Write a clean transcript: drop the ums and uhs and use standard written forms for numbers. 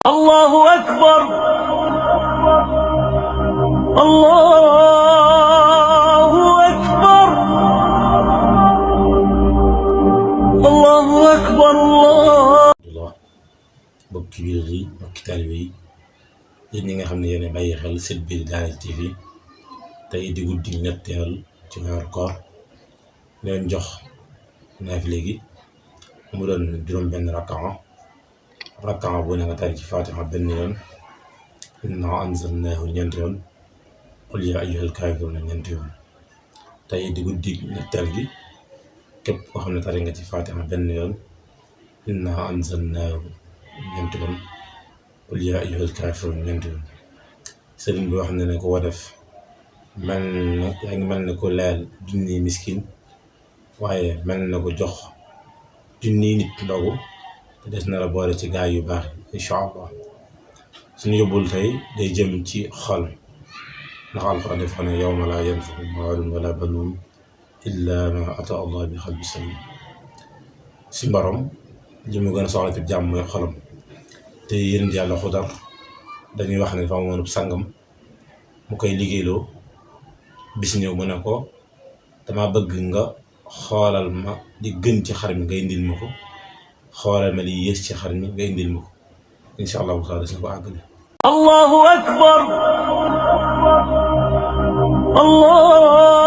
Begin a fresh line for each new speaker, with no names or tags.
الله أكبر الله أكبر الله أكبر الله
bokki biir yi bokki taalibe yi yéen ñi nga xam ne yéen a bàyyi xel site bi di Daara TV tey di guddi ñetteel ci weeru koor leen jox naafile gi mu doon juróom benn rakkaa bu ne nga tari ci Faatiha benn yoon, innaa anzalnaahu ñeenti yoon, qul yaa ayyuhal kaafiruun ñeenti yoon. tey di guddi ñetteel gi képp koo xam ne tari nga ci Faatiha benn yoon, innaa anzalnaahu ñeenti yoon, qul yaa ayyuhal kaafiruun ñeenti yoon. sëriñ bi wax na ne ko wa def mel na yaa ngi mel ne ko leel junniy miskin, waaye mel na ko jox junniy nit ndogu te des na la boole ci gaay yu baax incha allah. suñu yóbbul tey day jëm ci xol, ndax alxuraan dafa ne yawma laa yanfa'u maalun wala banuun illaa man ataa allah bi qalbin saliim. si mborom ji mu gën a soxla ci jàmm mooy xolam. te yéen yàlla Xudar dañuy wax ne dafa amoon sangam mu koy liggéeyloo bis ñëw mu ne ko dama bëgg nga xoolal ma di gën ci xar mi nga indil ma ko, xoolal ma li yées ci xar mi nga indil ma ko. incha allahu taala des na ko àggale.
الله أكبر الله